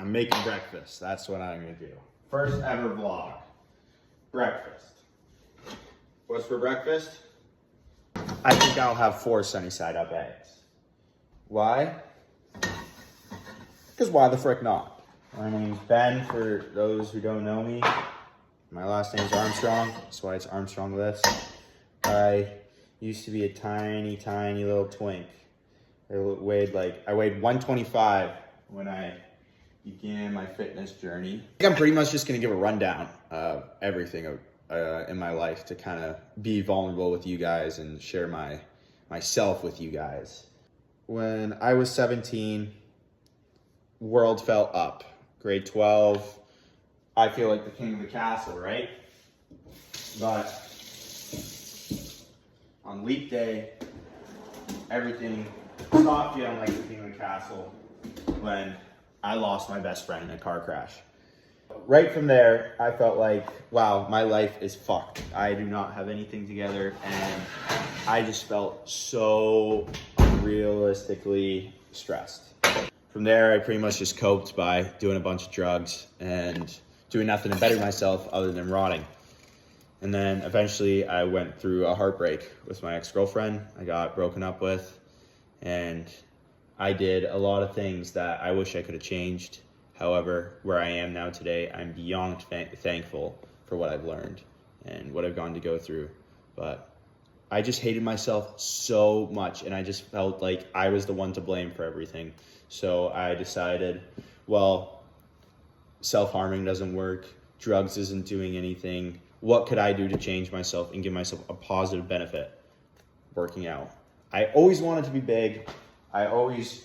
I'm making breakfast. That's what I'm gonna do. First ever vlog. Breakfast. What's for breakfast? I think I'll have 4 sunny side up eggs. Why? Because why the frick not? My name's Ben, for those who don't know me. My last name's Armstrong, that's why it's Armstrong Lifts. I used to be a tiny, tiny little twink. I weighed 125 when I began my fitness journey. I think I'm pretty much just gonna give a rundown of everything in my life to kind of be vulnerable with you guys and share myself with you guys. When I was 17, world fell up. Grade 12, I feel like the king of the castle, right? But on leap day, everything stopped feeling like the king of the castle when I lost my best friend in a car crash. Right from there, I felt like, wow, my life is fucked. I do not have anything together, and I just felt so unrealistically stressed. From there, I pretty much just coped by doing a bunch of drugs and doing nothing to better myself other than rotting. And then eventually I went through a heartbreak with my ex-girlfriend. I got broken up with, and I did a lot of things that I wish I could have changed. However, where I am now today, I'm beyond thankful for what I've learned and what I've gone to go through. But I just hated myself so much, and I just felt like I was the one to blame for everything. So I decided, well, self-harming doesn't work. Drugs isn't doing anything. What could I do to change myself and give myself a positive benefit? Working out. I always wanted to be big. I always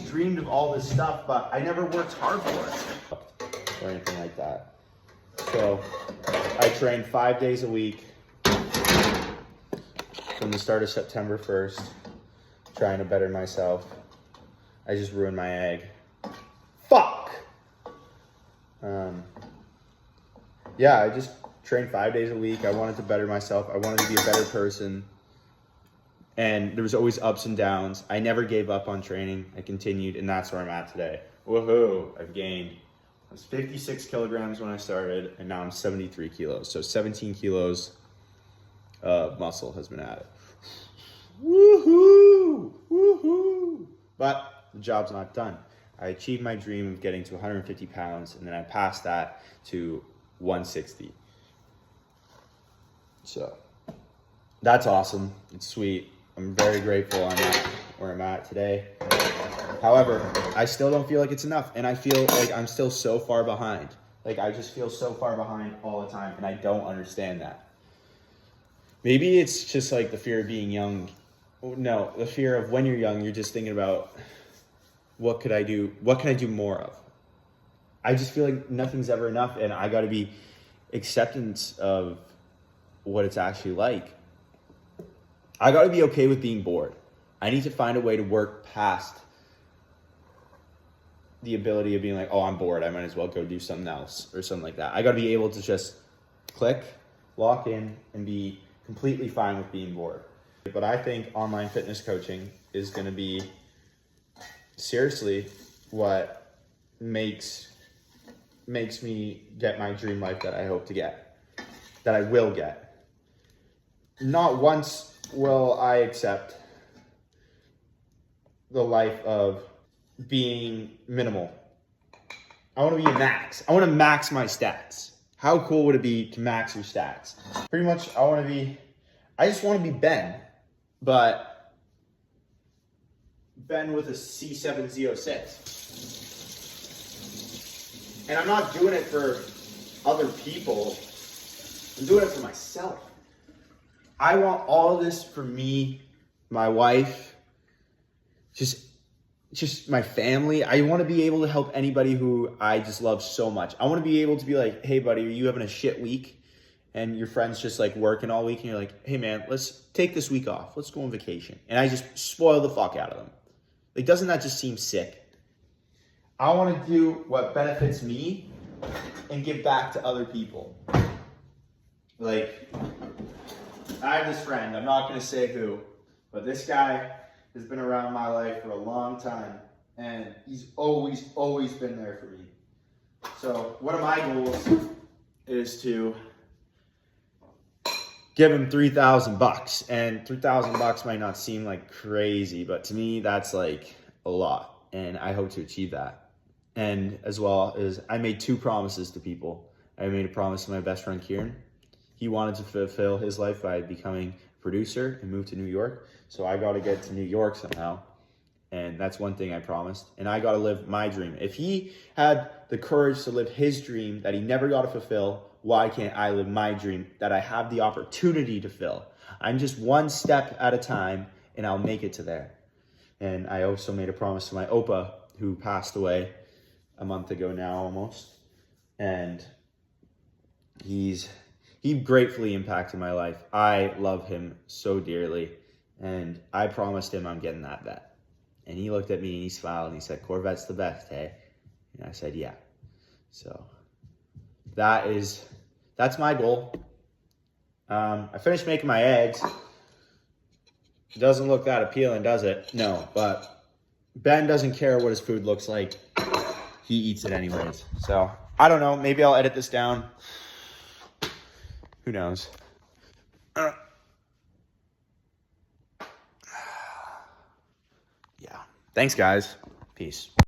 dreamed of all this stuff, but I never worked hard for it or anything like that. So I trained 5 days a week from the start of September 1st, trying to better myself. I just ruined my egg. Fuck! Yeah, I just trained 5 days a week. I wanted to better myself. I wanted to be a better person. And there was always ups and downs. I never gave up on training. I continued, and that's where I'm at today. Woohoo! I've gained. I was 56 kilograms when I started, and now I'm 73 kilos. So 17 kilos of muscle has been added. Woohoo! Woohoo! But the job's not done. I achieved my dream of getting to 150 pounds, and then I passed that to 160. So that's awesome. It's sweet. I'm very grateful I'm at where I'm at today. However, I still don't feel like it's enough, and I feel like I'm still so far behind. Like, I just feel so far behind all the time, and I don't understand that. Maybe it's just like the fear of being young. No, the fear of when you're young, you're just thinking about, what could I do? What can I do more of? I just feel like nothing's ever enough, and I got to be acceptance of what it's actually like. I got to be okay with being bored. I need to find a way to work past the ability of being like, oh, I'm bored, I might as well go do something else or something like that. I got to be able to just click, lock in, and be completely fine with being bored. But I think online fitness coaching is going to be seriously what makes me get my dream life that I hope to get, that I will get. Not once will I accept the life of being minimal. I want to be a max. I want to max my stats. How cool would it be to max your stats? Pretty much I just want to be Ben, but Ben with a C706. And I'm not doing it for other people. I'm doing it for myself. I want all of this for me, my wife, just my family. I want to be able to help anybody who I just love so much. I want to be able to be like, hey buddy, are you having a shit week? And your friend's just like working all week and you're like, hey man, let's take this week off. Let's go on vacation. And I just spoil the fuck out of them. Like, doesn't that just seem sick? I want to do what benefits me and give back to other people. Like, I have this friend, I'm not going to say who, but this guy has been around my life for a long time, and he's always been there for me. So one of my goals is to give him $3,000, and $3,000 might not seem like crazy, but to me that's like a lot, and I hope to achieve that. And as well as I made 2 promises to people. I made a promise to my best friend Kieran. He wanted to fulfill his life by becoming a producer and move to New York, so I got to get to New York somehow. And that's one thing I promised. And I got to live my dream. If he had the courage to live his dream that he never got to fulfill, why can't I live my dream that I have the opportunity to fill? I'm just one step at a time, and I'll make it to there. And I also made a promise to my Opa, who passed away a month ago now almost. And he gratefully impacted my life. I love him so dearly. And I promised him I'm getting that vet. And he looked at me and he smiled and he said, Corvette's the best, hey? And I said, yeah. So that's my goal. I finished making my eggs. It doesn't look that appealing, does it? No, but Ben doesn't care what his food looks like. He eats it anyways. So I don't know. Maybe I'll edit this down. Who knows? Yeah. Thanks, guys. Peace.